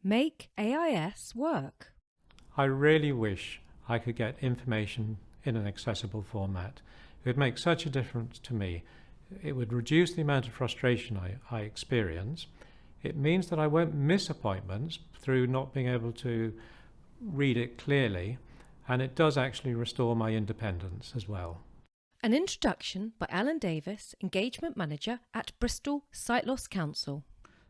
Make AIS work. I really wish I could get information in an accessible format. It would make such a difference to me. It would reduce the amount of frustration I experience. It means that I won't miss appointments through not being able to read it clearly, and it does actually restore my independence as well. An introduction by Alun Davies, Engagement Manager at Bristol Sight Loss Council.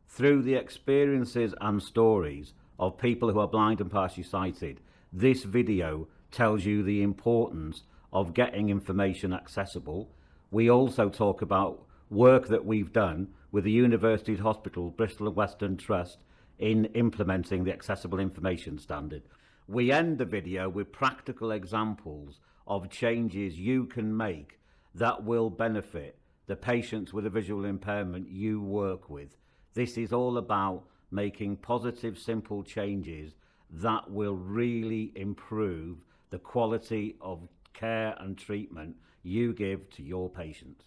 Through the experiences and stories of people who are blind and partially sighted, this video tells you the importance of getting information accessible. We also talk about work that we've done with the University Hospital, Bristol and Weston Trust in implementing the Accessible Information Standard. We end the video with practical examples of changes you can make that will benefit the patients with a visual impairment you work with. This is all about making positive, simple changes that will really improve the quality of care and treatment you give to your patients.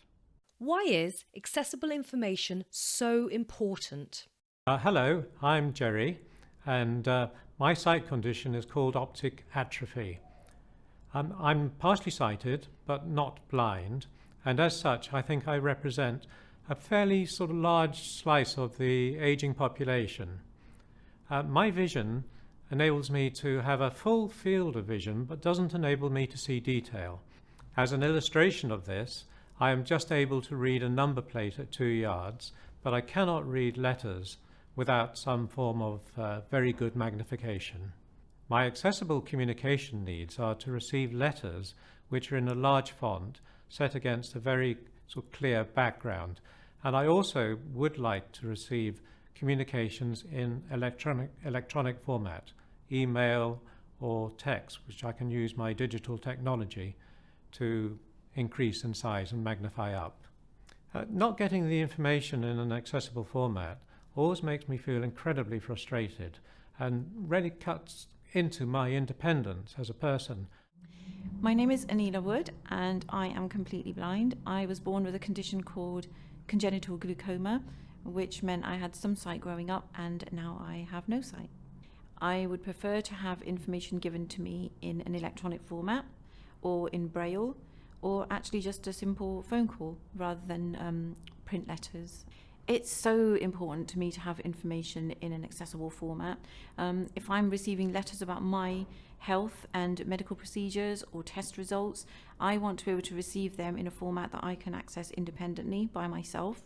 Why is accessible information so important? Hello, I'm Jerry, and my sight condition is called optic atrophy. I'm partially sighted, but not blind, and as such I think I represent a fairly sort of large slice of the ageing population. My vision enables me to have a full field of vision, but doesn't enable me to see detail. As an illustration of this, I am just able to read a number plate at 2 yards, but I cannot read letters without some form of very good magnification. My accessible communication needs are to receive letters which are in a large font set against a very sort of clear background, and I also would like to receive communications in electronic format, email or text, which I can use my digital technology to increase in size and magnify up. Not getting the information in an accessible format always makes me feel incredibly frustrated and really cuts into my independence as a person. My name is Anila Wood and I am completely blind. I was born with a condition called congenital glaucoma, which meant I had some sight growing up and now I have no sight. I would prefer to have information given to me in an electronic format or in Braille, or actually just a simple phone call rather than print letters. It's so important to me to have information in an accessible format. If I'm receiving letters about my health and medical procedures or test results, I want to be able to receive them in a format that I can access independently by myself.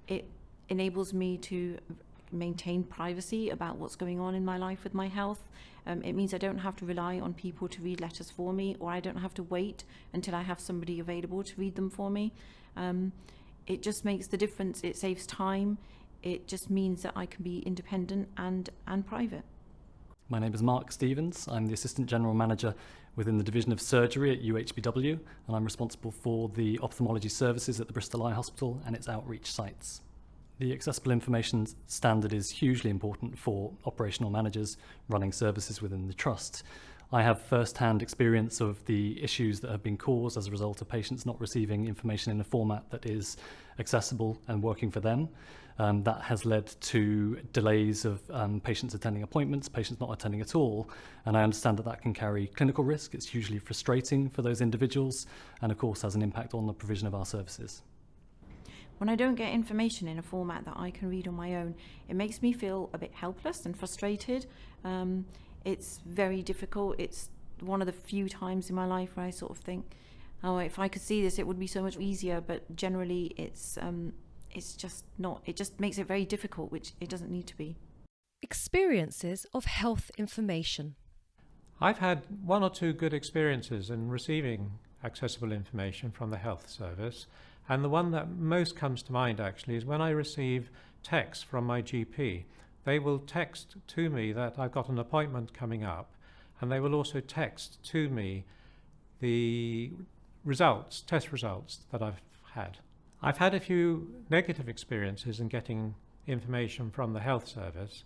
It enables me to maintain privacy about what's going on in my life with my health. It means I don't have to rely on people to read letters for me, or I don't have to wait until I have somebody available to read them for me. It just makes the difference. It saves time. It just means that I can be independent and private. My name is Mark Stevens. I'm the Assistant General Manager within the Division of Surgery at UHBW, and I'm responsible for the ophthalmology services at the Bristol Eye Hospital and its outreach sites. The Accessible Information Standard is hugely important for operational managers running services within the Trust. I have first-hand experience of the issues that have been caused as a result of patients not receiving information in a format that is accessible and working for them. That has led to delays of patients attending appointments, patients not attending at all, and I understand that that can carry clinical risk. It's hugely frustrating for those individuals and of course has an impact on the provision of our services. When I don't get information in a format that I can read on my own, it makes me feel a bit helpless and frustrated. It's very difficult. It's one of the few times in my life where I sort of think, oh, if I could see this, it would be so much easier. But generally, it's just not. It just makes it very difficult, which it doesn't need to be. Experiences of health information. I've had one or two good experiences in receiving accessible information from the health service, and the one that most comes to mind actually is when I receive texts from my GP. They will text to me that I've got an appointment coming up, and they will also text to me the results, test results that I've had. I've had a few negative experiences in getting information from the health service.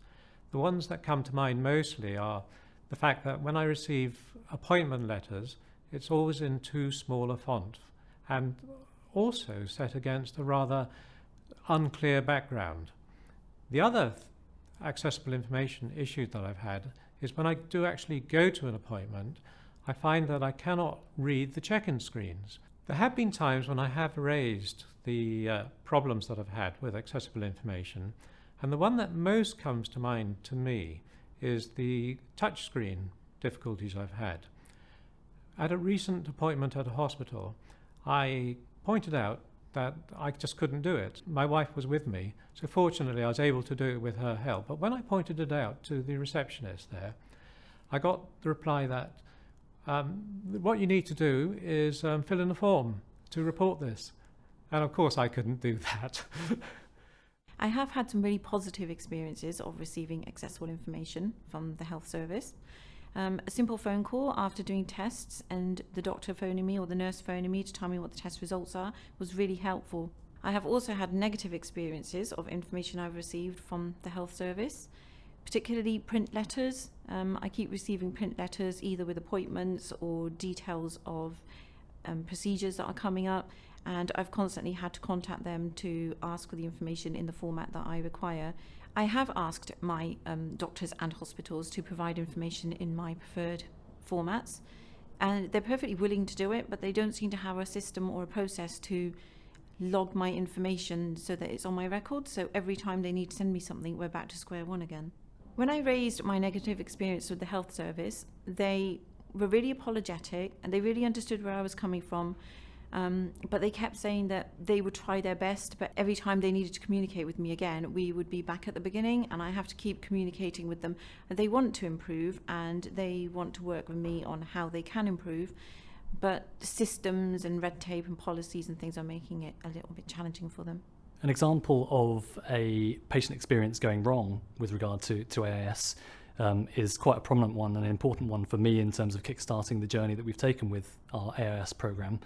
The ones that come to mind mostly are the fact that when I receive appointment letters, it's always in too small a font and also set against a rather unclear background. The other accessible information issues that I've had is when I do actually go to an appointment, I find that I cannot read the check-in screens. There have been times when I have raised the problems that I've had with accessible information, and the one that most comes to mind to me is the touchscreen difficulties I've had. At a recent appointment at a hospital, I pointed out that I just couldn't do it. My wife was with me, so fortunately I was able to do it with her help. But when I pointed it out to the receptionist there, I got the reply that what you need to do is fill in a form to report this. And of course I couldn't do that. I have had some really positive experiences of receiving accessible information from the health service. A simple phone call after doing tests and the doctor phoning me or the nurse phoning me to tell me what the test results are was really helpful. I have also had negative experiences of information I've received from the health service, particularly print letters. I keep receiving print letters either with appointments or details of procedures that are coming up, and I've constantly had to contact them to ask for the information in the format that I require. I have asked my doctors and hospitals to provide information in my preferred formats, and they're perfectly willing to do it, but they don't seem to have a system or a process to log my information so that it's on my record. So every time they need to send me something, we're back to square one again. When I raised my negative experience with the health service, they were really apologetic and they really understood where I was coming from. But they kept saying that they would try their best, but every time they needed to communicate with me again, we would be back at the beginning, and I have to keep communicating with them. They want to improve and they want to work with me on how they can improve, but systems and red tape and policies and things are making it a little bit challenging for them. An example of a patient experience going wrong with regard to AIS is quite a prominent one and an important one for me in terms of kickstarting the journey that we've taken with our AIS programme.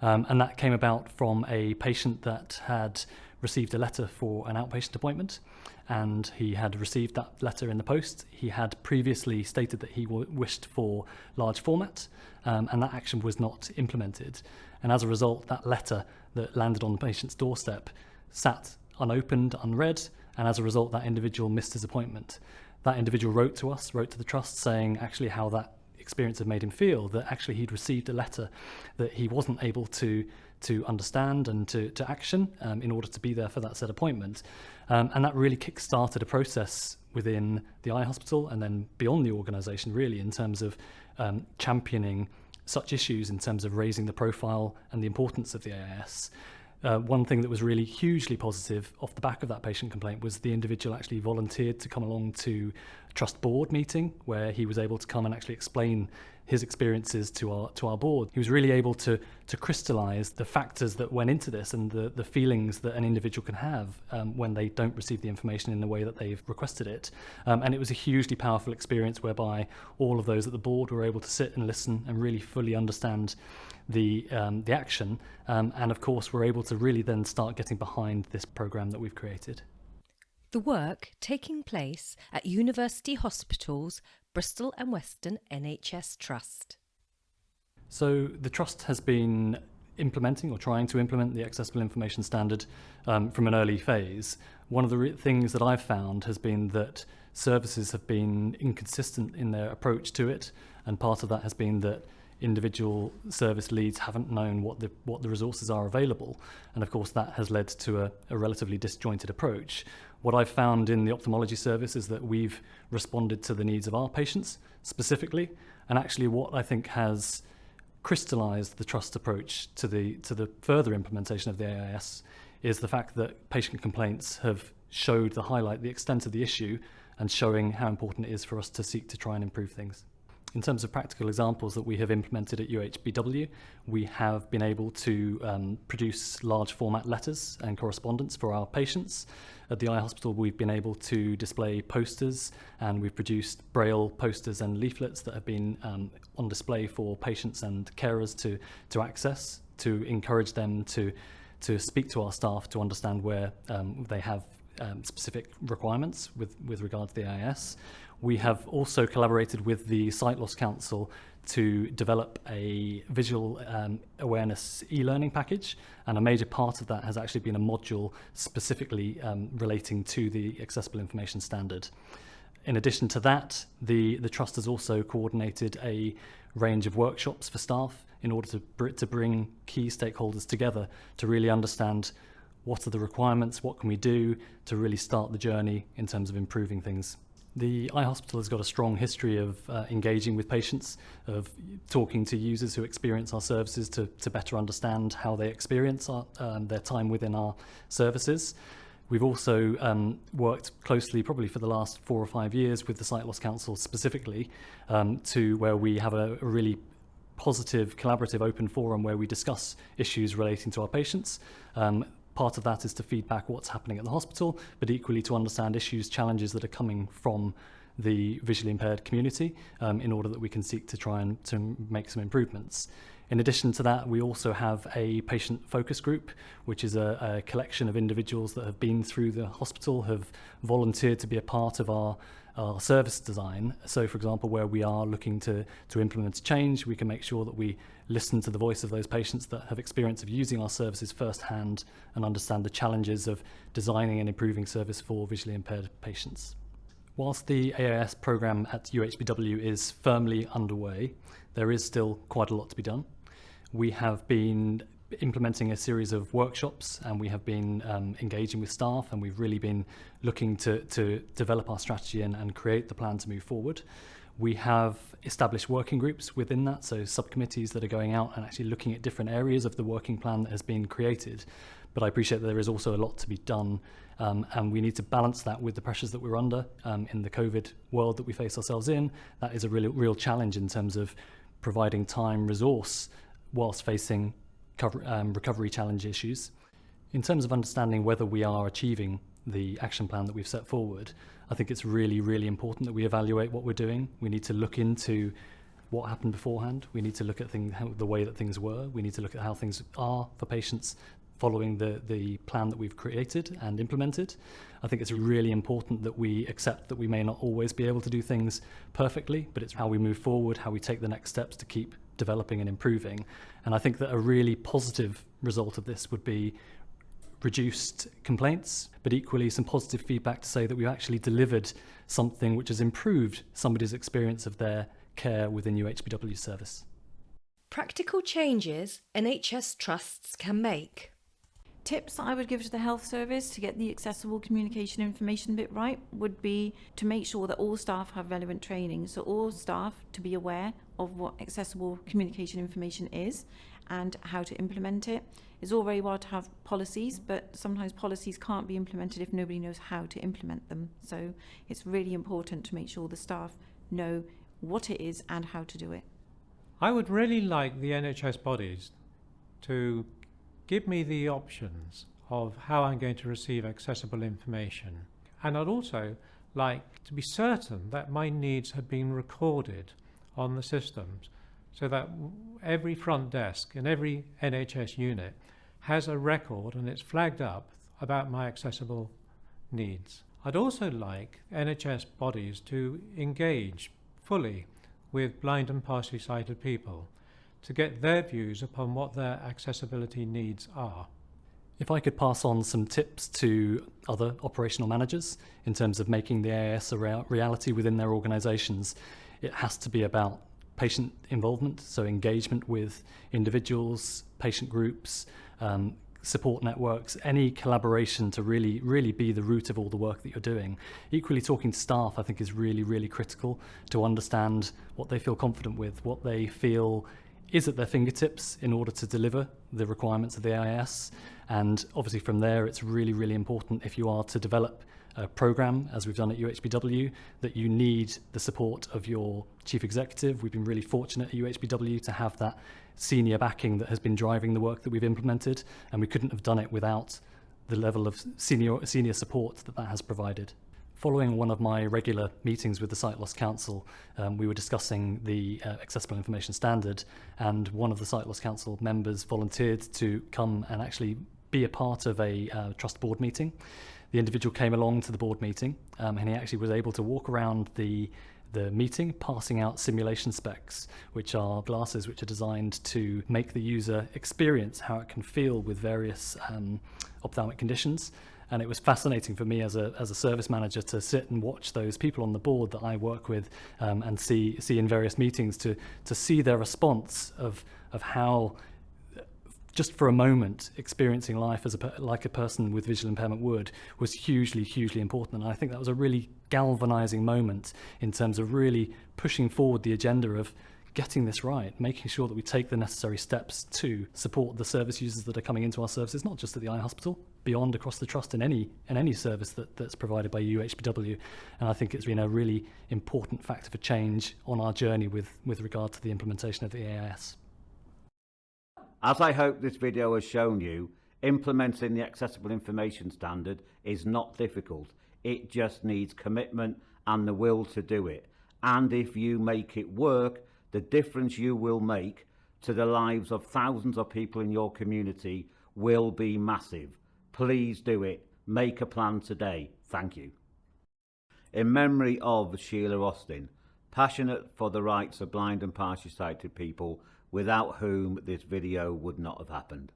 And that came about from a patient that had received a letter for an outpatient appointment, and he had received that letter in the post. He had previously stated that he wished for large format, and that action was not implemented. And as a result, that letter that landed on the patient's doorstep sat unopened, unread, and as a result, that individual missed his appointment. That individual wrote to the trust saying actually how that experience had made him feel, that actually he'd received a letter that he wasn't able to understand and to action in order to be there for that said appointment. And that really kick-started a process within the eye hospital and then beyond the organisation really in terms of championing such issues, in terms of raising the profile and the importance of the AIS. One thing that was really hugely positive off the back of that patient complaint was the individual actually volunteered to come along to a trust board meeting where he was able to come and actually explain his experiences to our board. He was really able to crystallise the factors that went into this and the feelings that an individual can have when they don't receive the information in the way that they've requested it. And it was a hugely powerful experience whereby all of those at the board were able to sit and listen and really fully understand the action. And of course, we're able to really then start getting behind this programme that we've created. The work taking place at University Hospitals, Bristol and Weston NHS Trust. So the Trust has been implementing or trying to implement the Accessible Information Standard from an early phase. One of the things that I've found has been that services have been inconsistent in their approach to it, and part of that has been that individual service leads haven't known what the resources are available, and of course that has led to a relatively disjointed approach. What I've found in the ophthalmology service is that we've responded to the needs of our patients specifically, and actually what I think has crystallised the trust approach to the further implementation of the AIS is the fact that patient complaints have showed the highlight the extent of the issue and showing how important it is for us to seek to try and improve things. In terms of practical examples that we have implemented at UHBW, we have been able to produce large format letters and correspondence for our patients. At the eye hospital, we've been able to display posters, and we've produced braille posters and leaflets that have been on display for patients and carers to access, to encourage them to speak to our staff to understand where they have specific requirements with regard to the AIS. We have also collaborated with the Sight Loss Council to develop a visual awareness e-learning package, and a major part of that has actually been a module specifically relating to the Accessible Information Standard. In addition to that, the Trust has also coordinated a range of workshops for staff in order to bring key stakeholders together to really understand what are the requirements, what can we do to really start the journey in terms of improving things. The Eye Hospital has got a strong history of engaging with patients, of talking to users who experience our services to better understand how they experience their time within our services. We've also worked closely, probably for the last 4 or 5 years, with the Sight Loss Council specifically, to where we have a really positive, collaborative, open forum where we discuss issues relating to our patients. Part of that is to feedback what's happening at the hospital, but equally to understand issues, challenges that are coming from the visually impaired community in order that we can seek to try and to make some improvements. In addition to that, we also have a patient focus group, which is a collection of individuals that have been through the hospital, have volunteered to be a part of our service design. So, for example, where we are looking to implement a change, we can make sure that we listen to the voice of those patients that have experience of using our services firsthand and understand the challenges of designing and improving service for visually impaired patients. Whilst the AIS programme at UHBW is firmly underway, there is still quite a lot to be done. We have been implementing a series of workshops, and we have been engaging with staff, and we've really been looking to develop our strategy and create the plan to move forward. We have established working groups within that, so subcommittees that are going out and actually looking at different areas of the working plan that has been created. But I appreciate that there is also a lot to be done, and we need to balance that with the pressures that we're under in the COVID world that we face ourselves in. That is a real challenge in terms of providing time, resource, whilst facing recovery challenge issues. In terms of understanding whether we are achieving the action plan that we've set forward, I think it's really, really important that we evaluate what we're doing. We need to look into what happened beforehand. We need to look at the way that things were. We need to look at how things are for patients following the plan that we've created and implemented. I think it's really important that we accept that we may not always be able to do things perfectly, but it's how we move forward, how we take the next steps to keep developing and improving. And I think that a really positive result of this would be reduced complaints, but equally some positive feedback to say that we've actually delivered something which has improved somebody's experience of their care within UHBW service. Practical changes NHS trusts can make. Tips that I would give to the health service to get the accessible communication information bit right would be to make sure that all staff have relevant training. So all staff to be aware of what accessible communication information is and how to implement it. It's all very well to have policies, but sometimes policies can't be implemented if nobody knows how to implement them. So it's really important to make sure the staff know what it is and how to do it. I would really like the NHS bodies to give me the options of how I'm going to receive accessible information. And I'd also like to be certain that my needs have been recorded on the systems so that every front desk in every NHS unit has a record and it's flagged up about my accessible needs. I'd also like NHS bodies to engage fully with blind and partially sighted people to get their views upon what their accessibility needs are. If I could pass on some tips to other operational managers in terms of making the AIS a reality within their organisations, it has to be about patient involvement, so engagement with individuals, patient groups, support networks, any collaboration to really be the root of all the work that you're doing. Equally, talking to staff, I think, is really critical to understand what they feel confident with, what they feel is at their fingertips in order to deliver the requirements of the AIS. And obviously from there, it's really important, if you are to develop a programme, as we've done at UHBW, that you need the support of your chief executive. We've been really fortunate at UHBW to have that senior backing that has been driving the work that we've implemented, and we couldn't have done it without the level of senior support that has provided. Following one of my regular meetings with the Sight Loss Council, we were discussing the Accessible Information Standard, and one of the Sight Loss Council members volunteered to come and actually be a part of a trust board meeting. the individual came along to the board meeting, and he actually was able to walk around the meeting, passing out simulation specs, which are glasses which are designed to make the user experience how it can feel with various ophthalmic conditions. And it was fascinating for me as a service manager to sit and watch those people on the board that I work with and see in various meetings to see their response of how, just for a moment, experiencing life as like a person with visual impairment would, was hugely, hugely important. And I think that was a really galvanizing moment in terms of really pushing forward the agenda of getting this right, making sure that we take the necessary steps to support the service users that are coming into our services, not just at the eye hospital, beyond across the trust in any service that's provided by UHBW. And I think it's been a really important factor for change on our journey with regard to the implementation of the AIS. As I hope this video has shown you, implementing the Accessible Information Standard is not difficult. It just needs commitment and the will to do it. And if you make it work, the difference you will make to the lives of thousands of people in your community will be massive. Please do it. Make a plan today. Thank you. In memory of Sheila Austin, passionate for the rights of blind and partially sighted people, without whom this video would not have happened.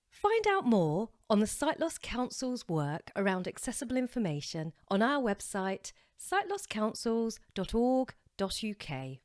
Find out more on the Sight Loss Council's work around accessible information on our website sightlosscouncils.org.uk.